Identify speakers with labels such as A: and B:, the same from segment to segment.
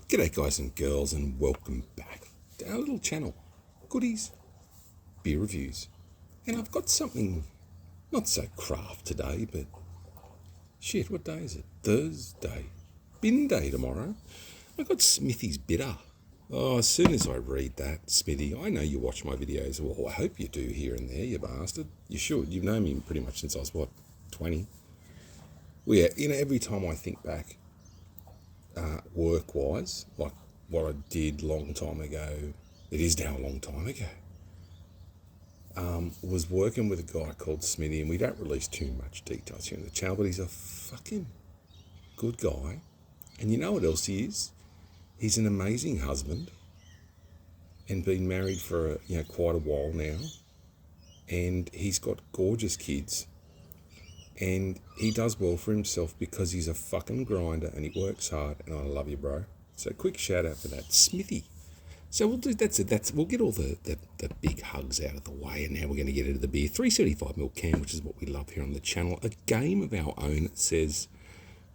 A: G'day guys and girls, and welcome back to our little channel, Goodies, Beer Reviews. And I've got something not so craft today, but shit, what day is it? Thursday. Bin day tomorrow. I've got Smithy's bitter. Oh, as soon as I read that, Smithy, I know you watch my videos. Well, I hope you do here and there, you bastard. You should. You've known me pretty much since I was, 20? Well, yeah, every time I think back, work-wise, like what I did long time ago, it is now a long time ago, was working with a guy called Smithy, and we don't release too much details here in the channel, but he's a fucking good guy. And you know what else he is? He's an amazing husband and been married for quite a while now, and he's got gorgeous kids. And he does well for himself because he's a fucking grinder and he works hard, and I love you, bro. So quick shout out for that, Smithy. So we'll do we'll get all the big hugs out of the way, and now we're going to get into the beer. 375ml can, which is what we love here on the channel. A game of our own. It says,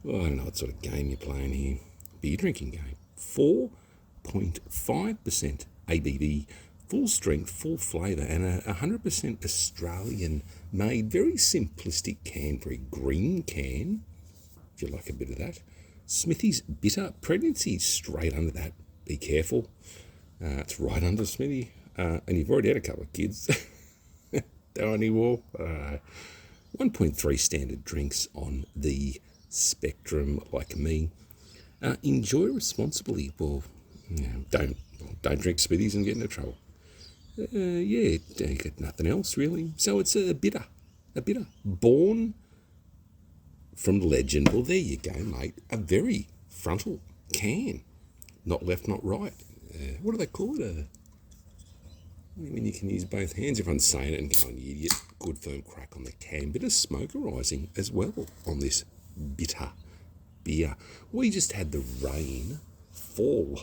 A: well, I don't know what sort of game you're playing here. Beer drinking game. 4.5% ABV. Full strength, full flavour, and a 100% Australian made, very simplistic can, very green can, if you like a bit of that. Smithy's bitter. Pregnancy straight under that. Be careful. It's right under Smithy. And you've already had a couple of kids. Don't anymore. 1.3 standard drinks on the spectrum, like me. Enjoy responsibly. Well, don't drink Smithies and get into trouble. Got nothing else really. So it's a bitter, born from legend. Well, there you go, mate. A very frontal can, not left, not right. What do they call it? When you can use both hands. Everyone's saying it and going, you idiot. Good firm crack on the can. Bit of smokerizing as well on this bitter beer. We just had the rain fall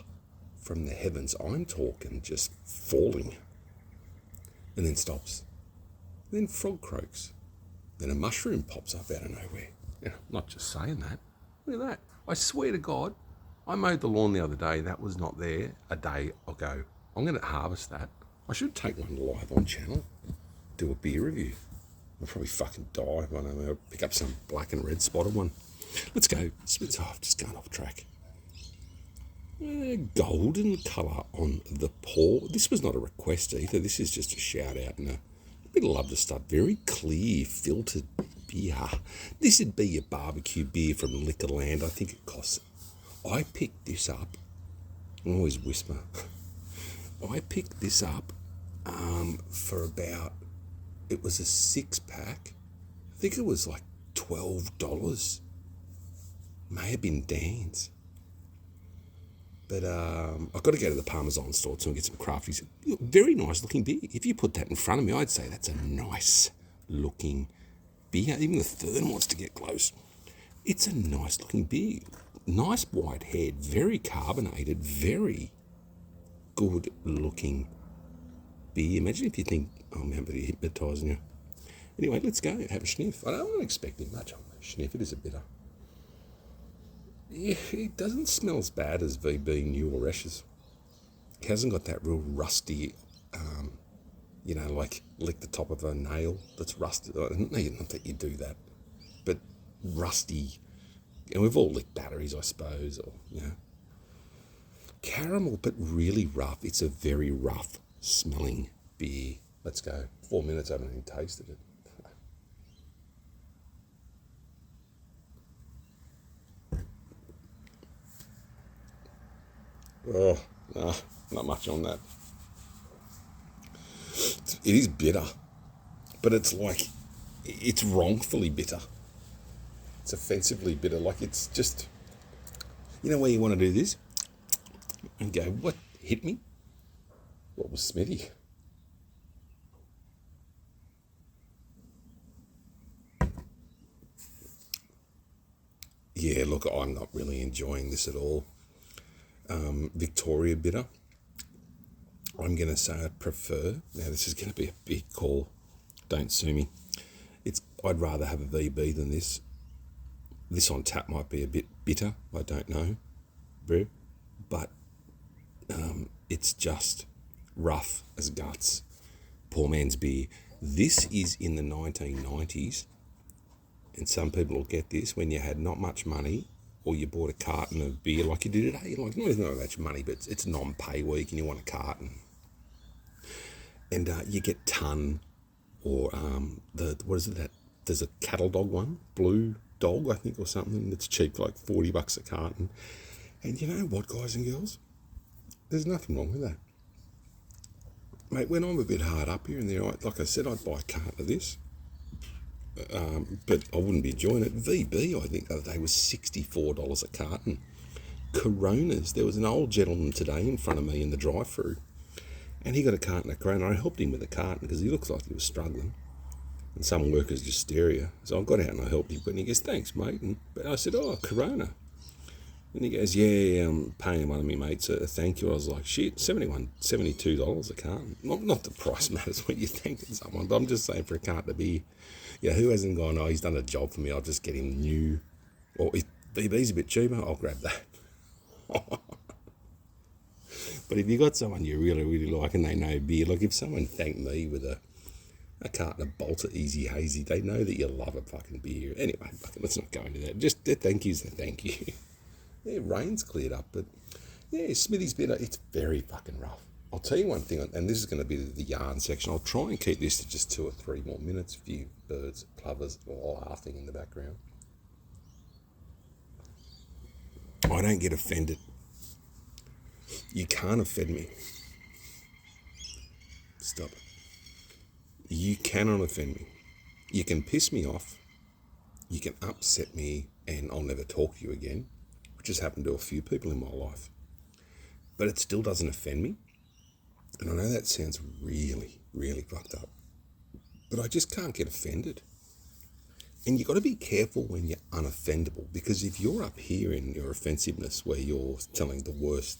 A: from the heavens. I'm talking just falling. And then stops. Then frog croaks. Then a mushroom pops up out of nowhere. I'm not just saying that. Look at that. I swear to God, I mowed the lawn the other day. That was not there a day ago. I'm going to harvest that. I should take one live on channel. Do a beer review. I'll probably fucking die if I don't know. Pick up some black and red spotted one. Let's go. I've just gone off track. Golden colour on the pour. This was not a request either. This is just a shout out and a bit of love to start. Very clear filtered beer. This would be your barbecue beer from Liquorland. I think it costs. I picked this up. I always whisper. I picked this up for about. It was a 6-pack. I think it was like $12. May have been Dan's. But I've got to go to the Parmesan store too and get some crafties. Very nice looking beer. If you put that in front of me, I'd say that's a nice looking beer. Even the third wants to get close. It's a nice looking beer. Nice wide head, very carbonated, very good looking beer. Imagine if you think, oh man, but you're hypnotising you. Anyway, let's go have a sniff. I don't expect much on the sniff. It is a bitter. Yeah, it doesn't smell as bad as VB New or Ashes. It hasn't got that real rusty, like lick the top of a nail that's rusted. Not that you do that, but rusty. And we've all licked batteries, I suppose, or, Caramel, but really rough. It's a very rough smelling beer. Let's go. 4 minutes, I haven't even tasted it. Oh, no, not much on that. It is bitter, but it's wrongfully bitter. It's offensively bitter. Like, it's just, where you want to do this and go, what hit me? What was Smithy? Yeah, look, I'm not really enjoying this at all. Victoria bitter. I'm going to say I prefer. Now, this is going to be a big call. Don't sue me. I'd rather have a VB than this. This on tap might be a bit bitter. I don't know. but it's just rough as guts. Poor man's beer. This is in the 1990s, and some people will get this when you had not much money, or you bought a carton of beer like you do today. Like, not even much money, but it's non-pay week and you want a carton. And you get ton, or what is it, that there's a cattle dog one, Blue Dog, I think, or something, that's cheap, like $40 a carton. And you know what, guys and girls? There's nothing wrong with that. Mate, when I'm a bit hard up here and there, like I said, I'd buy a carton of this. But I wouldn't be enjoying it. VB, I think, the other day was $64 a carton. Coronas, there was an old gentleman today in front of me in the drive-through, and he got a carton of Corona. I helped him with the carton because he looks like he was struggling. And some workers just stare at you. So I got out and I helped him. But he goes, thanks, mate. But I said, oh, Corona. And he goes, yeah, I'm paying one of my mates a thank you. I was like, shit, $72 a carton. Not the price matters when you're thanking someone, but I'm just saying for a carton of beer. Yeah, who hasn't gone, oh, he's done a job for me, I'll just get him new. Or if BB's a bit cheaper, I'll grab that. But if you got someone you really, really like and they know beer, like if someone thanked me with a carton of Bolter Easy Hazy, they know that you love a fucking beer. Anyway, let's not go into that. Just the thank you's the thank you. Yeah, rain's cleared up, but yeah, Smithy's been, it's very fucking rough. I'll tell you one thing, and this is going to be the yarn section. I'll try and keep this to just 2 or 3 more minutes. A few birds, plovers, all laughing in the background. I don't get offended. You can't offend me. Stop it. You cannot offend me. You can piss me off. You can upset me, and I'll never talk to you again, which has happened to a few people in my life. But it still doesn't offend me. And I know that sounds really, really fucked up, but I just can't get offended. And you've got to be careful when you're unoffendable, because if you're up here in your offensiveness where you're telling the worst,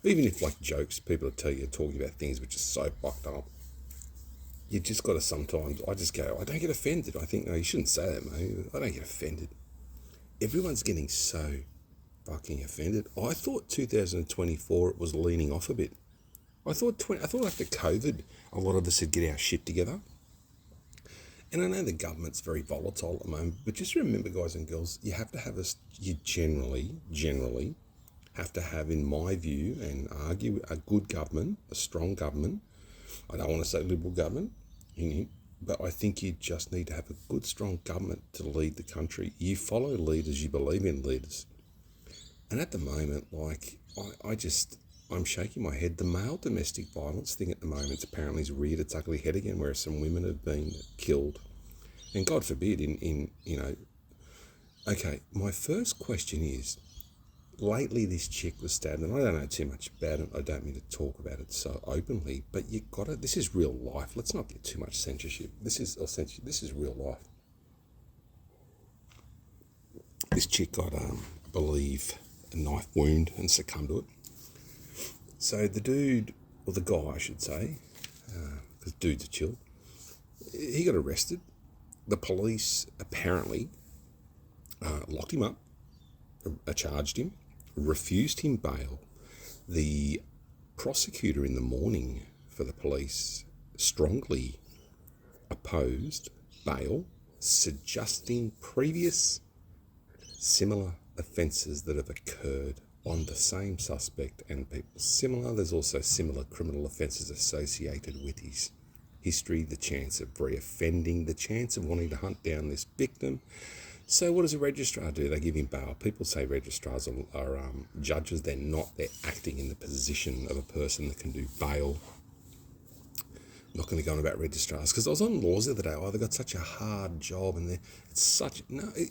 A: even if like jokes, people will tell you talking about things which are so fucked up, you just got to sometimes, I just go, I don't get offended. I think, no, you shouldn't say that, mate. I don't get offended. Everyone's getting so fucking offended. I thought 2024 it was leaning off a bit. I thought after COVID, a lot of us would get our shit together. And I know the government's very volatile at the moment, but just remember, guys and girls, you have to have you generally have to have, in my view, and argue, a good government, a strong government. I don't want to say liberal government, but I think you just need to have a good, strong government to lead the country. You follow leaders, you believe in leaders. And at the moment, like, I'm shaking my head. The male domestic violence thing at the moment apparently has reared its ugly head again, where some women have been killed. And God forbid, Okay, my first question is, lately this chick was stabbed, and I don't know too much about it. I don't mean to talk about it so openly, but this is real life. Let's not get too much censorship. This is real life. This chick got, I believe, a knife wound and succumbed to it. So the dude, or the guy I should say, because dudes are chill, he got arrested. The police apparently locked him up, charged him, refused him bail. The prosecutor in the morning for the police strongly opposed bail, suggesting previous similar offences that have occurred on the same suspect and people similar. There's also similar criminal offences associated with his history, the chance of reoffending, the chance of wanting to hunt down this victim. So what does a registrar do? They give him bail. People say registrars are judges. They're not. They're acting in the position of a person that can do bail. I'm not going to go on about registrars, because I was on laws the other day. Oh, they've got such a hard job, and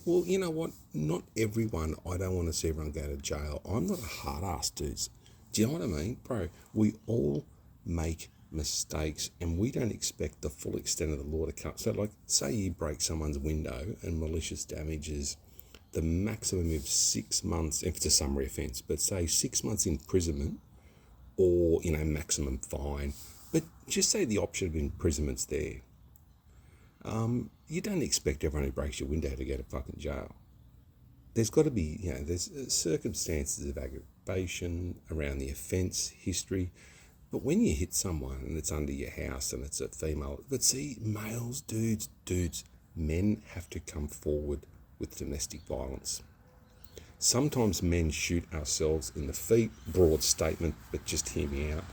A: well, you know what? Not everyone. I don't want to see everyone go to jail. I'm not a hard ass, dudes. Do you know what I mean, bro? We all make mistakes, and we don't expect the full extent of the law to come. So, like, say you break someone's window, and malicious damage is the maximum of 6 months, if it's a summary offence, but say 6 months imprisonment, or maximum fine. But just say the option of imprisonment's there. You don't expect everyone who breaks your window to go to fucking jail. there's got to be, there's circumstances of aggravation around the offence, history. But when you hit someone and it's under your house and it's a female, but see, males, dudes, men have to come forward with domestic violence. Sometimes men shoot ourselves in the feet, broad statement, but just hear me out.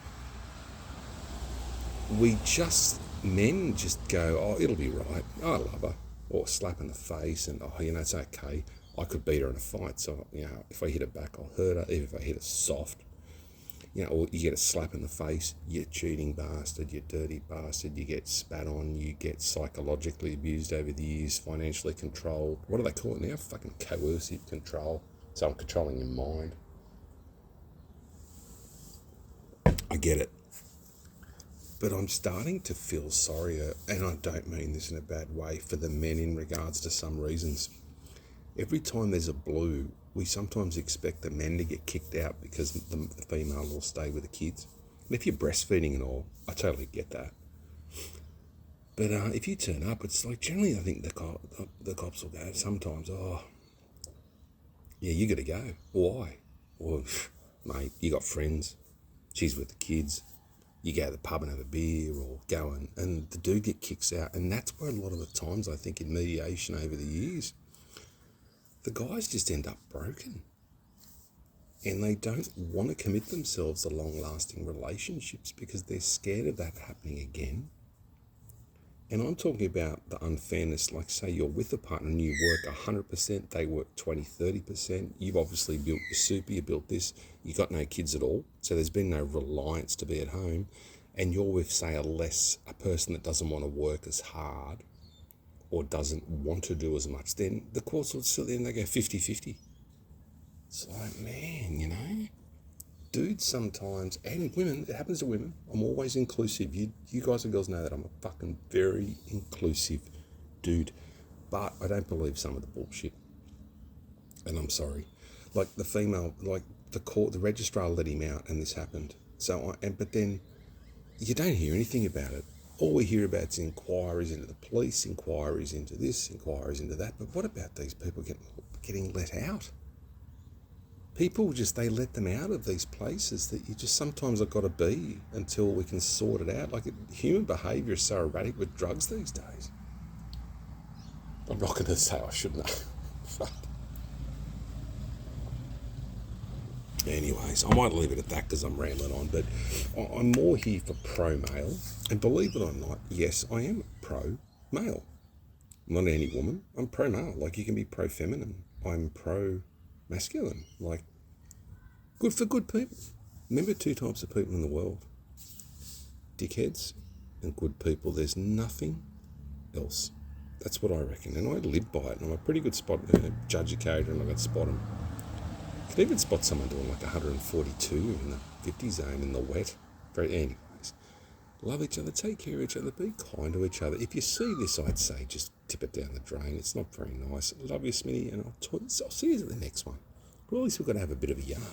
A: Men just go, oh, it'll be right, I love her, or slap in the face, and it's okay, I could beat her in a fight, so, if I hit her back, I'll hurt her, even if I hit her soft, or you get a slap in the face, you cheating bastard, you dirty bastard, you get spat on, you get psychologically abused over the years, financially controlled, what do they call it now, fucking coercive control, so I'm controlling your mind. I get it. But I'm starting to feel sorrier, and I don't mean this in a bad way, for the men in regards to some reasons. Every time there's a blue, we sometimes expect the men to get kicked out because the female will stay with the kids. And if you're breastfeeding and all, I totally get that. But if you turn up, it's like generally I think the cops will go sometimes, oh, yeah, you got to go. Why? Well, mate, you got friends. She's with the kids. You go to the pub and have a beer or go and the dude get kicks out. And that's where a lot of the times I think in mediation over the years, the guys just end up broken. And they don't want to commit themselves to long-lasting relationships because they're scared of that happening again. And I'm talking about the unfairness, like say you're with a partner and you work 100%, they work 20, 30%. You've obviously built your super, you built this, you got no kids at all. So there's been no reliance to be at home. And you're with, say, a person that doesn't want to work as hard or doesn't want to do as much. Then the courts will sit there and they go 50-50. It's like, man, dudes sometimes, and women, it happens to women. I'm always inclusive. You guys and girls know that I'm a fucking very inclusive dude. But I don't believe some of the bullshit. And I'm sorry. Like the female, like the registrar let him out and this happened. But then you don't hear anything about it. All we hear about is inquiries into the police, inquiries into this, inquiries into that. But what about these people getting let out? People they let them out of these places that you just sometimes have got to be until we can sort it out. Like human behaviour is so erratic with drugs these days. I'm not going to say I should know. Anyways, I might leave it at that because I'm rambling on, but I'm more here for pro-male. And believe it or not, yes, I am pro-male. I'm not any woman. I'm pro-male. Like you can be pro-feminine. I'm pro-masculine. Like good for good people. Remember two types of people in the world. Dickheads and good people. There's nothing else. That's what I reckon. And I live by it. And I'm a pretty good judge of character and I can spot them. You can even spot someone doing like 142 in the 50 zone in the wet. Anyways, love each other, take care of each other, be kind to each other. If you see this, I'd say just tip it down the drain. It's not very nice. Love you, Smithy, and I'll see you at the next one. Or at least we're going to have a bit of a yarn.